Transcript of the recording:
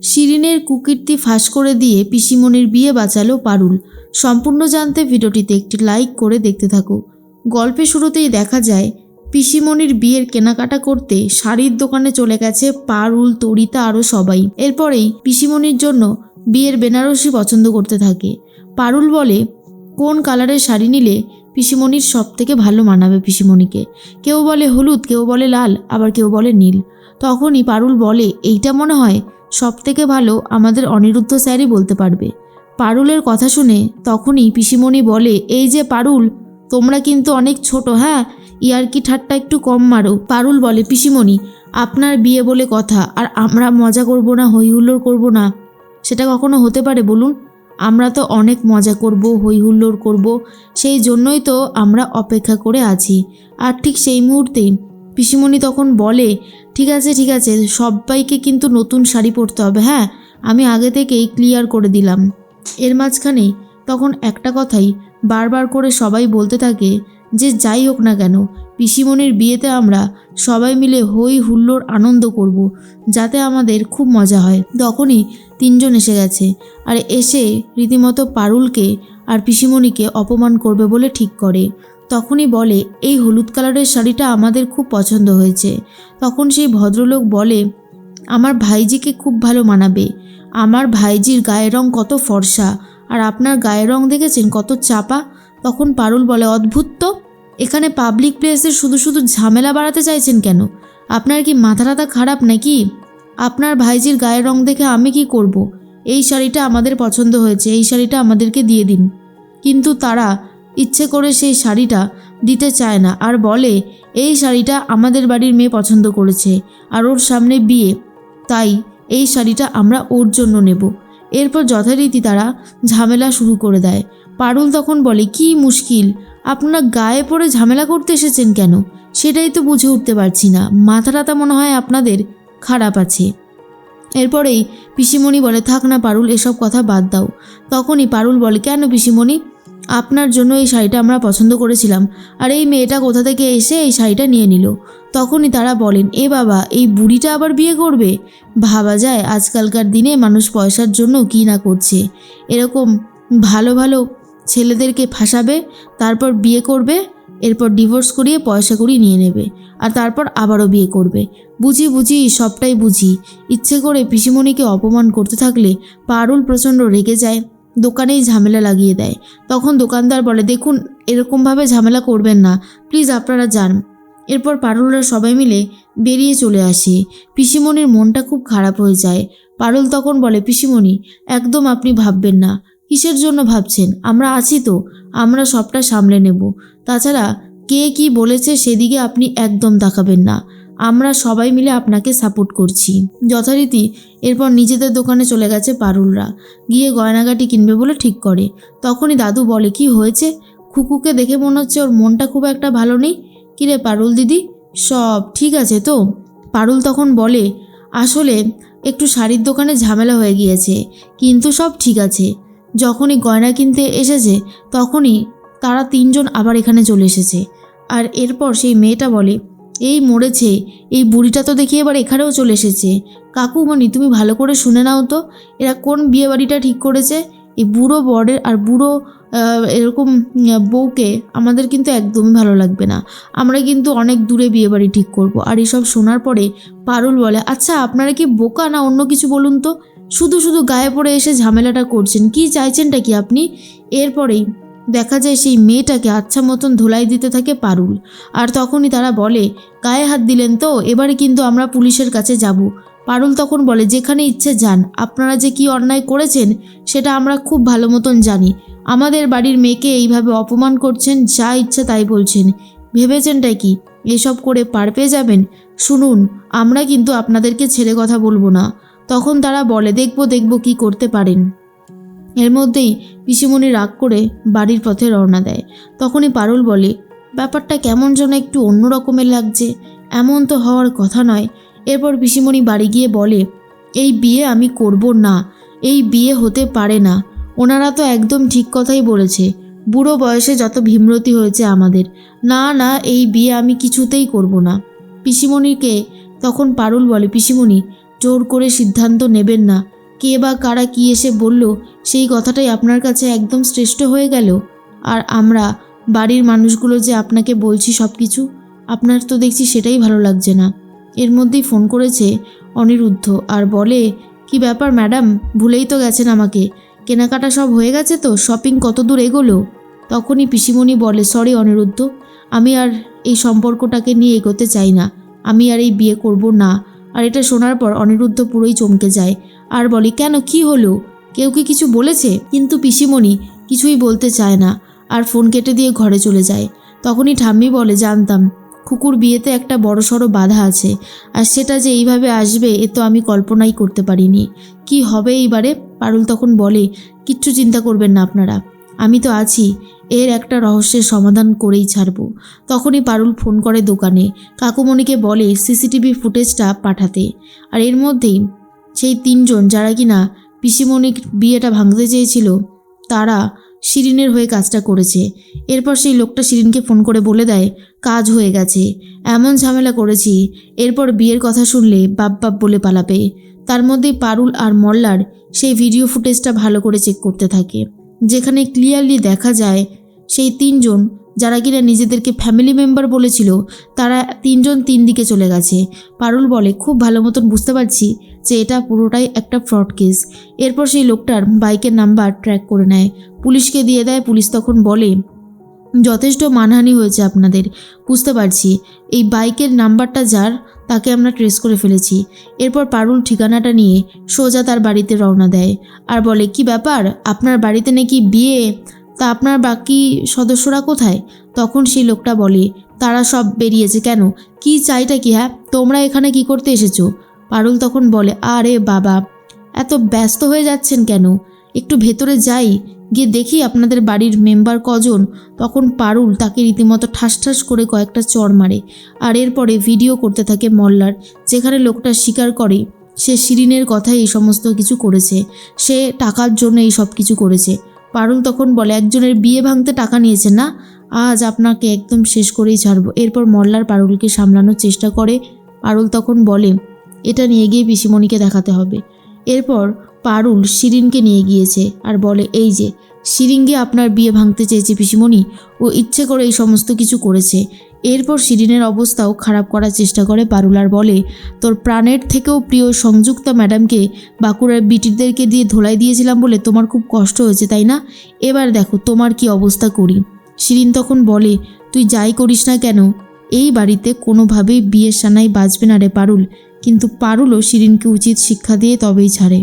শিরিনের কুকীর্তি ফাঁস করে দিয়ে পিসিমণির বিয়ে বাঁচালো পারুল। সম্পূর্ণ জানতে ভিডিওটিতে একটি লাইক করে দেখতে থাকো। গল্পের শুরুতেই দেখা যায় পিসিমণির বিয়ের কেনাকাটা করতে শাড়ির দোকানে চলে গেছে পারুল, তরিতা আরও সবাই। এরপরেই পিসিমণির জন্য বিয়ের বেনারসি পছন্দ করতে থাকে। পারুল বলে কোন কালারের শাড়ি নিলে পিসিমণির সব থেকে ভালো মানাবে পিসিমণিকে। কেউ বলে হলুদ, কেউ বলে লাল, আবার কেউ বলে নীল। তখনই পারুল বলে এইটা মনে হয় সব থেকে ভালো আমাদের অনিরুদ্ধ স্যারই বলতে পারবে। পারুলের কথা শুনে তখনই পিসিমণি বলে এই যে পারুল, তোমরা কিন্তু অনেক ছোট, হ্যাঁ, ইয়ার্কি ঠাট্টা একটু কম মারো। পারুল বলে পিসিমণি আপনার বিয়ে বলে কথা, আর আমরা মজা করব না, হই হুল্লোড় করব না, সেটা কখনো হতে পারে বলুন? আমরা তো অনেক মজা করব, হই হুল্লোড় করব, সেই জন্যই তো আমরা অপেক্ষা করে আছি। আর ঠিক সেই মুহূর্তেই পিসিমণি তখন বলে ঠিক আছে, সবাইকে কিন্তু নতুন শাড়ি পরতে হবে, হ্যাঁ, আমি আগে থেকেই ক্লিয়ার করে দিলাম। এর মাঝখানে তখন একটা কথাই বারবার করে সবাই বলতে থাকে যে যাই হোক না কেন পিসিমণির বিয়েতে আমরা সবাই মিলে হই হুল্লোড় আনন্দ করব, যাতে আমাদের খুব মজা হয়। তখনই তিনজন এসে গেছে, আর এসে রীতিমতো পারুলকে আর পিসিমণিকে অপমান করবে বলে ঠিক করে। তখনই বলে এই হলুদ কালারের শাড়িটা আমাদের খুব পছন্দ হয়েছে। তখন সেই ভদ্রলোক বলে আমার ভাইজিকে খুব ভালো মানাবে, আমার ভাইজির গায়ের রং কত ফর্সা, আর আপনার গায়ের রং দেখেছেন কত চাপা। তখন পারুল বলে অদ্ভুত তো, এখানে পাবলিক প্লেসে শুধু শুধু ঝামেলা বাড়াতে চাইছেন কেন? আপনার কি মাথা খারাপ নাকি? আপনার ভাইজির গায়ের রং দেখে আমি কি করব? এই শাড়িটা আমাদের পছন্দ হয়েছে, এই শাড়িটা আমাদেরকে দিয়ে দিন। কিন্তু তারা ইচ্ছে করে সেই শাড়িটা দিতে চায় না, আর বলে এই শাড়িটা আমাদের বাড়ির মেয়ে পছন্দ করেছে, আর ওর সামনে বিয়ে, তাই এই শাড়িটা আমরা ওর জন্য নেব। এরপর যথারীতি তারা ঝামেলা শুরু করে দেয়। পারুল তখন বলে কি মুশকিল, আপনারা গায়ে পড়ে ঝামেলা করতে এসেছেন কেন? সেটাই তো বুঝে উঠতে পারছি না, মাথাটা মনে হয় আপনাদের খারাপ আছে। এরপরেই পিসিমণি বলে থাক না পারুল, এসব কথা বাদ দাও। তখনই পারুল বলে কেন পিসিমণি, আপনার জন্য এই শাড়িটা আমরা পছন্দ করেছিলাম, আর এই মেয়েটা কোথা থেকে এসে এই শাড়িটা নিয়ে নিল। তখনই তারা বলেন এ বাবা, এই বুড়িটা আবার বিয়ে করবে? ভাবা যায় আজকালকার দিনে মানুষ পয়সার জন্য কী না করছে। এরকম ভালো ভালো ছেলেদেরকে ফাঁসাবে, তারপর বিয়ে করবে, এরপর ডিভোর্স করিয়ে পয়সা করি নিয়ে নেবে, আর তারপর আবারও বিয়ে করবে। বুঝি সবটাই বুঝি। ইচ্ছে করে পিসিমণিকে অপমান করতে থাকলে পারুল প্রচণ্ড রেগে যায়, দোকানেই ঝামেলা লাগিয়ে দেয়। তখন দোকানদার বলে দেখুন এরকমভাবে ঝামেলা করবেন না, প্লিজ আপনারা যান। এরপর পারুলরা সবাই মিলে বেরিয়ে চলে আসে। পিসিমণির মনটা খুব খারাপ হয়ে যায়। পারুল তখন বলে পিসিমণি একদম আপনি ভাববেন না, কিসের জন্য ভাবছেন, আমরা আছি তো, আমরা সবটা সামলে নেব। তাছাড়া কে কি বলেছে সেদিকে আপনি একদম তাকাবেন না, আমরা সবাই মিলে আপনাকে সাপোর্ট করছি। যথারীতি এরপর নিজেদের দোকানে চলে গেছে পারুলরা, গিয়ে গয়নাগাটি কিনবে বলে ঠিক করে। তখনই দাদু বলে কি হয়েছে, খুকুকে দেখে মনে হচ্ছে ওর মনটা খুব একটা ভালো নেই। কিরে পারুল দিদি, সব ঠিক আছে তো? পারুল তখন বলে আসলে একটু শাড়ির দোকানে ঝামেলা হয়ে গিয়েছে, কিন্তু সব ঠিক আছে। যখনই গয়না কিনতে এসেছে তখনই তারা তিনজন আবার এখানে চলে এসেছে। আর এরপর সেই মেয়েটা বলে এই মরেছে, এই বুড়িটা তো দেখি এবার এখানেও চলে এসেছে। কাকুমণি তুমি ভালো করে শুনে নাও তো, এরা কোন বিয়ে বাড়িটা ঠিক করেছে? এই বুড়ো বরের আর বুড়ো এরকম বউকে আমাদের কিন্তু একদমই ভালো লাগবে না, আমরা কিন্তু অনেক দূরে বিয়ে বাড়ি ঠিক করব। আর এসব শোনার পরে পারুল বলে আচ্ছা আপনারা কি বোকা না অন্য কিছু বলুন তো, শুধু শুধু গায়ে পড়ে এসে ঝামেলাটা করছেন, কি চাইছেনটা কি আপনি? এরপরেই দেখা যায় সেই মেয়েটাকে আচ্ছা মতন ধোলাই দিতে থাকে পারুল। আর তখনই তারা বলে গায়ে হাত দিলেন তো, এবারে কিন্তু আমরা পুলিশের কাছে যাব। পারুল তখন বলে যেখানে ইচ্ছে যান, আপনারা যে কি অন্যায় করেছেন সেটা আমরা খুব ভালো মতন জানি। আমাদের বাড়ির মেয়েকে এইভাবে অপমান করছেন, যা ইচ্ছা তাই বলছেন, ভেবেছেনটাই কি এসব করে পার পেয়ে যাবেন? শুনুন, আমরা কিন্তু আপনাদেরকে ছেড়ে কথা বলবো না। তখন তারা বলে দেখব কি করতে পারেন। এর মধ্যেই পিসিমণি রাগ করে বাড়ির পথে রওনা দেয়। তখনই পারুল বলে ব্যাপারটা কেমন যেন একটু অন্য রকমের লাগছে, এমন তো হওয়ার কথা নয়। এরপর পিসিমণি বাড়ি গিয়ে বলে এই বিয়ে আমি করব না, এই বিয়ে হতে পারে না। ওনারা তো একদম ঠিক কথাই বলেছে, বুড়ো বয়সে যত ভীমরতি হয়েছে আমাদের, না এই বিয়ে আমি কিছুতেই করব না। পিসিমণিকে তখন পারুল বলে পিসিমণি জোর করে সিদ্ধান্ত নেবেন না, কে বা কারা কি এসে বলল সেই কথাটাই আপনার কাছে একদম শ্রেষ্ঠ হয়ে গেল। আর আমরা বাড়ির মানুষগুলো যে আপনাকে বলছি সব কিছু, আপনার তো দেখছি সেটাই ভালো লাগছে না। এর মধ্যেই ফোন করেছে অনিরুদ্ধ আর বলে, কি ব্যাপার ম্যাডাম, ভুলেই তো গেছেন আমাকে, কেনাকাটা সব হয়ে গেছে তো, শপিং কত দূর এগোলো? তখনই পিসিমণি বলে, সরি অনিরুদ্ধ, আমি আর এই সম্পর্কটাকে নিয়ে এগোতে চাই না, আমি আর এই বিয়ে করব না। আর এটা শোনার পর অনিরুদ্ধ পুরোই চমকে যায় আর বলে, কেন, কি হলো, কেউ কি কিছু বলেছে? কিন্তু পিসিমণি কিছুই বলতে চায় না আর ফোন কেটে দিয়ে ঘরে চলে যায়। তখনই ঠাম্মি বলে, জানতাম খুকুর বিয়েতে একটা বড়সড় বাধা আছে, আর সেটা যে এইভাবে আসবে এ তো আমি কল্পনাই করতে পারিনি। কি হবে এইবারে? পারুল তখন বলে, কিচ্ছু চিন্তা করবেন না আপনারা, আমি তো আছি, এর একটা রহস্যের সমাধান করেই ছাড়বো। তখনই পারুল ফোন করে দোকানে, কাকুমণিকে বলে সিসিটিভি ফুটেজটা পাঠাতে। আর এর মধ্যেই সেই 3 জন যারা কিনা পিসিমণির বিয়েটা ভাঙতে চেয়েছিল, তারা শিরিনের হয়ে কাজটা করেছে। এরপর সেই লোকটা শিরিনকে ফোন করে বলে দেয়, কাজ হয়ে গেছে, এমন ঝামেলা করেছি, এরপর বিয়ের কথা শুনলে বাপ বাপ বলে পালাবে। তার মধ্যেই পারুল আর মল্লার সেই ভিডিও ফুটেজটা ভালো করে চেক করতে থাকে, যেখানে ক্লিয়ারলি দেখা যায় সেই 3 জন যারা কিনা নিজেদেরকে ফ্যামিলি মেম্বার বলেছিল, তারা 3 জন 3 দিকে চলে গেছে। পারুল বলে, খুব ভালো মতন বুঝতে পারছি যে এটা পুরোটাই একটা ফ্রড কেস। এরপর সেই লোকটার বাইকের নাম্বার ট্র্যাক করে নেয়, পুলিশকে দিয়ে দেয়। পুলিশ তখন বলে, যথেষ্ট মানহানি হয়েছে আপনাদের, বুঝতে পারছি, এই বাইকের নাম্বারটা যার, তাকে আমরা ট্রেস করে ফেলেছি। এরপর পারুল ঠিকানাটা নিয়ে সোজা তার বাড়িতে রওনা দেয় আর বলে, কি ব্যাপার, আপনার বাড়িতে নাকি বিয়ে, তা আপনার বাকি সদস্যরা কোথায়? তখন সেই লোকটা বলে, তারা সব বেরিয়েছে। কেন, কি চাইটা কি? হ্যাঁ, তোমরা এখানে কি করতে এসেছো? পারুল তখন বলে, আরে বাবা, এত ব্যস্ত হয়ে যাচ্ছেন কেন, একটু ভেতরে যাই, গিয়ে দেখি আপনাদের বাড়ির মেম্বার কজন। তখন পারুল তাকে রীতিমতো ঠাস ঠাস করে কয়েকটা চড় মারে। আর এরপরে ভিডিও করতে থাকে মল্লার, যেখানে লোকটা স্বীকার করে সে শিরিনের কথাই এই সমস্ত কিছু করেছে, সে টাকার জন্য এই সব কিছু করেছে। পারুল তখন বলে, একজনের বিয়ে ভাঙতে টাকা নিয়েছেন না, আজ আপনাকে একদম শেষ করেই ছাড়বো। এরপর মল্লার পারুলকে সামলানোর চেষ্টা করে। পারুল তখন বলে, এটা নিয়ে গিয়ে পিসিমণিকে দেখাতে হবে। এরপর পারুল শিরিনকে নিয়ে গিয়েছে আর বলে, এই যে শিরিনকে আপনার বিয়ে ভাঙতে চেয়েছে পিসিমণি, ও ইচ্ছে করে এই সমস্ত কিছু করেছে। এরপর শিরিনের অবস্থাও খারাপ করার চেষ্টা করে পারুল আর বলে, তোর প্রাণের থেকেও প্রিয় সংযুক্তা ম্যাডামকে বাঁকুড়ার বিটিদেরকে দিয়ে ধোলাই দিয়েছিলাম বলে তোমার খুব কষ্ট হয়েছে, তাই না? এবার দেখো তোমার কি অবস্থা করি। শিরিন তখন বলে, তুই যাই করিস না কেন, এই বাড়িতে কোনোভাবেই বিয়ের সানাই বাজবে না রে পারুল। কিন্তু পারুলও শিরিনকে উচিত শিক্ষা দিয়ে তবেই ছাড়ে।